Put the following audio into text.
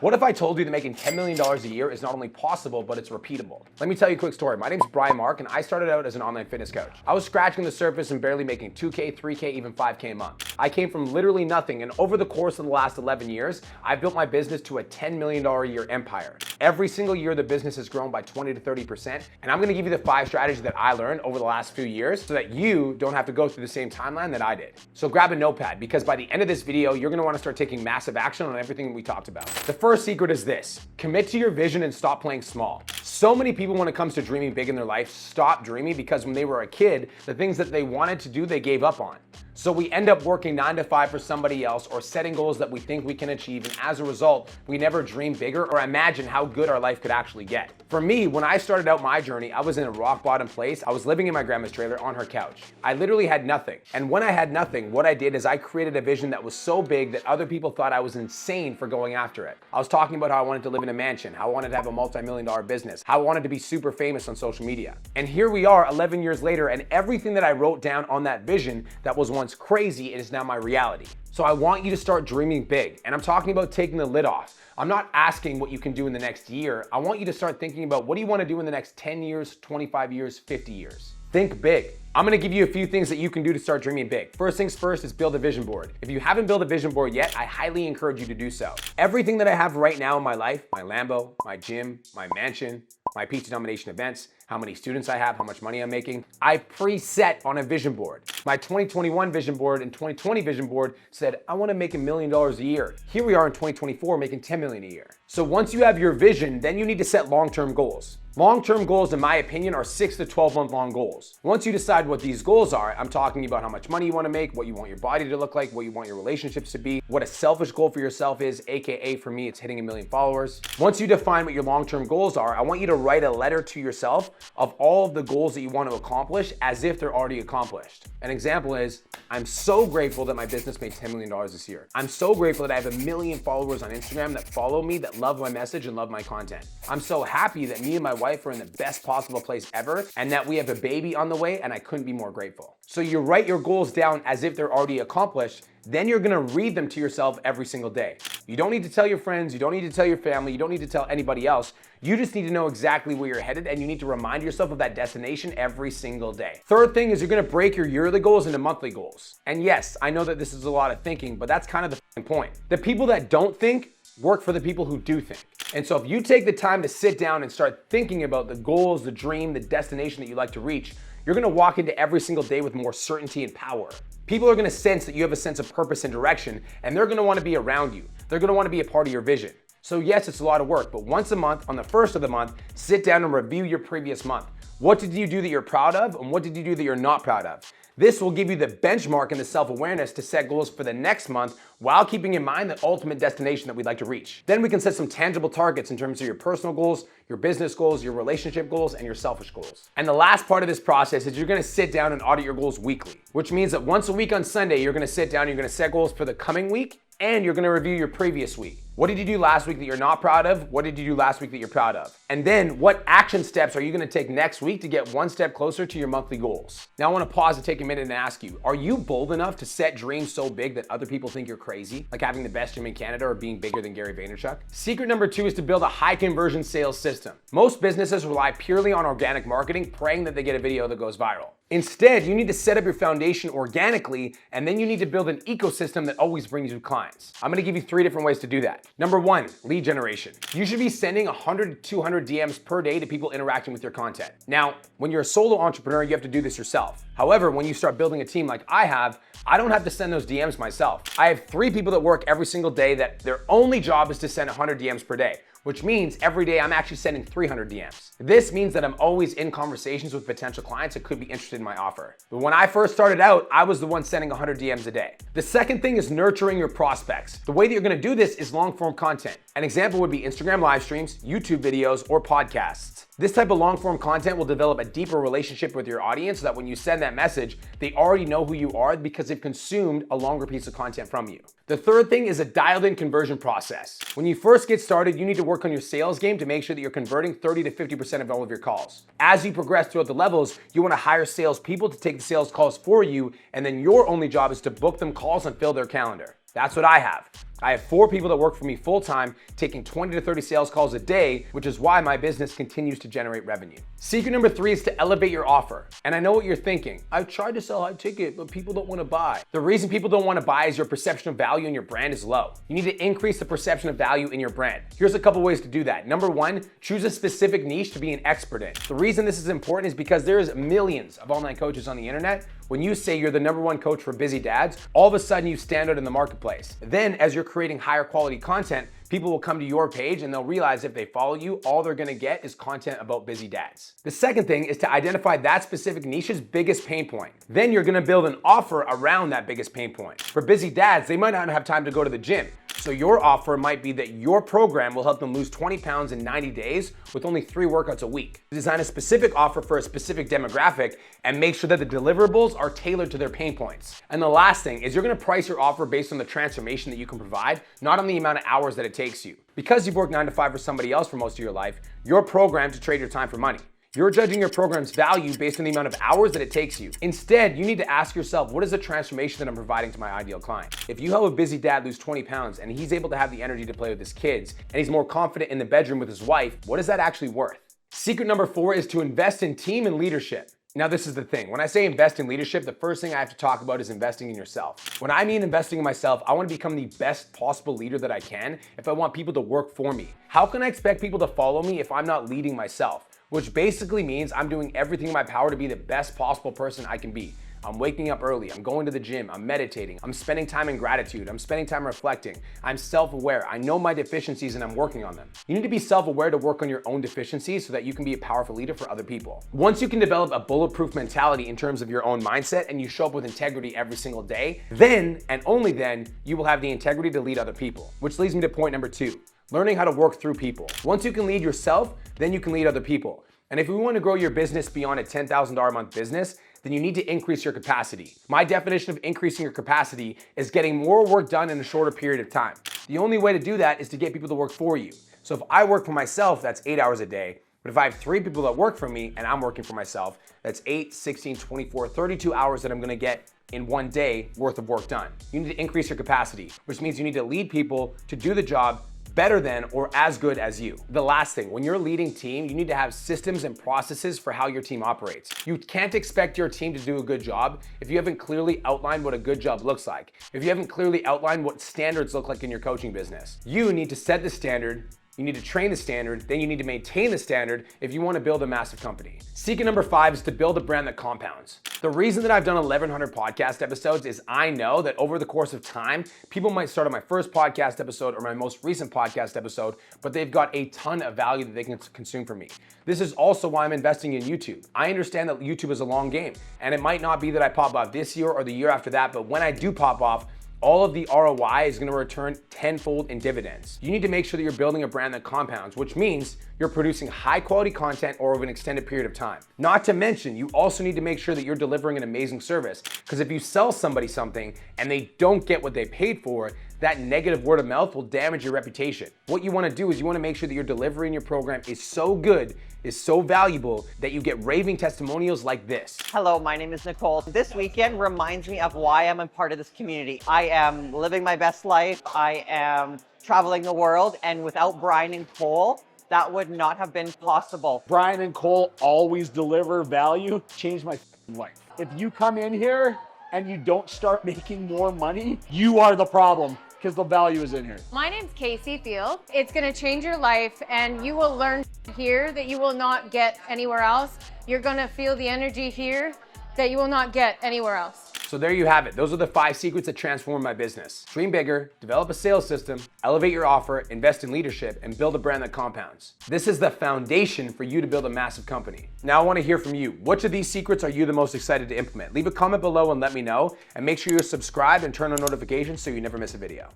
What if I told you that making $10 million a year is not only possible, but it's repeatable? Let me tell you a quick story. My name's Brian Mark, and I started out as an online fitness coach. I was scratching the surface and barely making 2K, 3K, even 5K a month. I came from literally nothing, and over the course of the last 11 years, I've built my business to a $10 million a year empire. Every single year, the business has grown by 20 to 30%, and I'm gonna give you the 5 strategies that I learned over the last few years so that you don't have to go through the same timeline that I did. So grab a notepad, because by the end of this video, you're gonna wanna start taking massive action on everything we talked about. The first secret is this: commit to your vision and stop playing small. So many people, when it comes to dreaming big in their life, stop dreaming because when they were a kid, the things that they wanted to do, they gave up on. So we end up working 9 to 5 for somebody else or setting goals that we think we can achieve, and as a result, we never dream bigger or imagine how good our life could actually get. For me, when I started out my journey, I was in a rock bottom place. I was living in my grandma's trailer on her couch. I literally had nothing. And when I had nothing, what I did is I created a vision that was so big that other people thought I was insane for going after it. I was talking about how I wanted to live in a mansion, how I wanted to have a multi-million-dollar business, how I wanted to be super famous on social media. And here we are 11 years later, and everything that I wrote down on that vision that was once crazy is now my reality. So I want you to start dreaming big. And I'm talking about taking the lid off. I'm not asking what you can do in the next year. I want you to start thinking about what do you want to do in the next 10 years, 25 years, 50 years. Think big. I'm gonna give you a few things that you can do to start dreaming big. First things first is build a vision board. If you haven't built a vision board yet, I highly encourage you to do so. Everything that I have right now in my life, my Lambo, my gym, my mansion, my pizza domination events, how many students I have, how much money I'm making, I preset on a vision board. My 2021 vision board and 2020 vision board said, I wanna make $1 million a year. Here we are in 2024 making $10 million a year. So once you have your vision, then you need to set long-term goals. Long-term goals, in my opinion, are 6 to 12 month long goals. Once you decide what these goals are, I'm talking about how much money you want to make, what you want your body to look like, what you want your relationships to be, what a selfish goal for yourself is, AKA for me, it's hitting 1 million followers. Once you define what your long-term goals are, I want you to write a letter to yourself of all of the goals that you want to accomplish as if they're already accomplished. An example is, I'm so grateful that my business made $10 million this year. I'm so grateful that I have 1 million followers on Instagram that follow me, that love my message and love my content. I'm so happy that me and my wife are in the best possible place ever, and that we have a baby on the way, and I couldn't be more grateful. So you write your goals down as if they're already accomplished, then you're gonna read them to yourself every single day. You don't need to tell your friends, you don't need to tell your family, you don't need to tell anybody else. You just need to know exactly where you're headed, and you need to remind yourself of that destination every single day. Third thing is you're gonna break your yearly goals into monthly goals. And yes, I know that this is a lot of thinking, but that's kind of the point. The people that don't think work for the people who do think. And so if you take the time to sit down and start thinking about the goals, the dream, the destination that you'd like to reach, you're gonna walk into every single day with more certainty and power. People are gonna sense that you have a sense of purpose and direction, and they're gonna wanna be around you. They're gonna wanna be a part of your vision. So yes, it's a lot of work, but once a month, on the first of the month, sit down and review your previous month. What did you do that you're proud of, and what did you do that you're not proud of? This will give you the benchmark and the self-awareness to set goals for the next month while keeping in mind the ultimate destination that we'd like to reach. Then we can set some tangible targets in terms of your personal goals, your business goals, your relationship goals, and your selfish goals. And the last part of this process is you're gonna sit down and audit your goals weekly, which means that once a week on Sunday, you're gonna sit down and you're gonna set goals for the coming week, and you're gonna review your previous week. What did you do last week that you're not proud of? What did you do last week that you're proud of? And then what action steps are you gonna take next week to get one step closer to your monthly goals? Now I wanna pause and take a minute and ask you, are you bold enough to set dreams so big that other people think you're crazy? Like having the best gym in Canada or being bigger than Gary Vaynerchuk? Secret number 2 is to build a high conversion sales system. Most businesses rely purely on organic marketing, praying that they get a video that goes viral. Instead, you need to set up your foundation organically, and then you need to build an ecosystem that always brings you clients. I'm gonna give you 3 different ways to do that. Number 1, lead generation. You should be sending 100 to 200 DMs per day to people interacting with your content. Now, when you're a solo entrepreneur, you have to do this yourself. However, when you start building a team like I have, I don't have to send those DMs myself. I have 3 people that work every single day that their only job is to send 100 DMs per day, which means every day I'm actually sending 300 DMs. This means that I'm always in conversations with potential clients that could be interested in my offer. But when I first started out, I was the one sending 100 DMs a day. The second thing is nurturing your prospects. The way that you're gonna do this is long form content. An example would be Instagram live streams, YouTube videos, or podcasts. This type of long form content will develop a deeper relationship with your audience so that when you send that message, they already know who you are because they've consumed a longer piece of content from you. The third thing is a dialed in conversion process. When you first get started, you need to work on your sales game to make sure that you're converting 30 to 50% of all of your calls. As you progress throughout the levels, you want to hire salespeople to take the sales calls for you, and then your only job is to book them calls and fill their calendar. That's what I have. I have 4 people that work for me full-time, taking 20 to 30 sales calls a day, which is why my business continues to generate revenue. Secret number 3 is to elevate your offer. And I know what you're thinking. I've tried to sell high ticket, but people don't want to buy. The reason people don't want to buy is your perception of value in your brand is low. You need to increase the perception of value in your brand. Here's a couple ways to do that. Number 1, choose a specific niche to be an expert in. The reason this is important is because there's millions of online coaches on the internet. When you say you're the #1 coach for busy dads, all of a sudden you stand out in the marketplace. Then as you're creating higher quality content, people will come to your page and they'll realize if they follow you, all they're gonna get is content about busy dads. The second thing is to identify that specific niche's biggest pain point. Then you're gonna build an offer around that biggest pain point. For busy dads, they might not have time to go to the gym. So your offer might be that your program will help them lose 20 pounds in 90 days with only 3 workouts a week. Design a specific offer for a specific demographic and make sure that the deliverables are tailored to their pain points. And the last thing is you're gonna price your offer based on the transformation that you can provide, not on the amount of hours that it takes you. Because you've worked 9 to 5 for somebody else for most of your life, you're programmed to trade your time for money. You're judging your program's value based on the amount of hours that it takes you. Instead, you need to ask yourself, what is the transformation that I'm providing to my ideal client? If you help a busy dad lose 20 pounds and he's able to have the energy to play with his kids and he's more confident in the bedroom with his wife, what is that actually worth? Secret number 4 is to invest in team and leadership. Now, this is the thing. When I say invest in leadership, the first thing I have to talk about is investing in yourself. When I mean investing in myself, I want to become the best possible leader that I can if I want people to work for me. How can I expect people to follow me if I'm not leading myself? Which basically means I'm doing everything in my power to be the best possible person I can be. I'm waking up early, I'm going to the gym, I'm meditating, I'm spending time in gratitude, I'm spending time reflecting, I'm self-aware, I know my deficiencies and I'm working on them. You need to be self-aware to work on your own deficiencies so that you can be a powerful leader for other people. Once you can develop a bulletproof mentality in terms of your own mindset and you show up with integrity every single day, then and only then you will have the integrity to lead other people. Which leads me to point number 2. Learning how to work through people. Once you can lead yourself, then you can lead other people. And if you want to grow your business beyond a $10,000 a month business, then you need to increase your capacity. My definition of increasing your capacity is getting more work done in a shorter period of time. The only way to do that is to get people to work for you. So if I work for myself, that's 8 hours a day. But if I have 3 people that work for me and I'm working for myself, that's 8, 16, 24, 32 hours that I'm gonna get in one day worth of work done. You need to increase your capacity, which means you need to lead people to do the job better than or as good as you. The last thing, when you're leading team, you need to have systems and processes for how your team operates. You can't expect your team to do a good job if you haven't clearly outlined what a good job looks like. If you haven't clearly outlined what standards look like in your coaching business. You need to set the standard, you need to train the standard, then you need to maintain the standard if you want to build a massive company. Secret number 5 is to build a brand that compounds. The reason that I've done 1,100 podcast episodes is I know that over the course of time, people might start on my first podcast episode or my most recent podcast episode, but they've got a ton of value that they can consume from me. This is also why I'm investing in YouTube. I understand that YouTube is a long game, and it might not be that I pop off this year or the year after that, but when I do pop off, all of the ROI is gonna return tenfold in dividends. You need to make sure that you're building a brand that compounds, which means you're producing high quality content over an extended period of time. Not to mention, you also need to make sure that you're delivering an amazing service. Because if you sell somebody something and they don't get what they paid for, that negative word of mouth will damage your reputation. What you wanna do is you wanna make sure that your delivery in your program is so good, is so valuable that you get raving testimonials like this. Hello, my name is Nicole. This weekend reminds me of why I'm a part of this community. I am living my best life. I am traveling the world, and without Brian and Cole, that would not have been possible. Brian and Cole always deliver value. Changed my life. If you come in here and you don't start making more money, you are the problem, because the value is in here. My name's Casey Field. It's gonna change your life, and you will learn here that you will not get anywhere else. You're gonna feel the energy here that you will not get anywhere else. So there you have it. Those are the 5 secrets that transform my business. Dream bigger, develop a sales system, elevate your offer, invest in leadership, and build a brand that compounds. This is the foundation for you to build a massive company. Now I want to hear from you. Which of these secrets are you the most excited to implement? Leave a comment below and let me know, and make sure you're subscribed and turn on notifications so you never miss a video.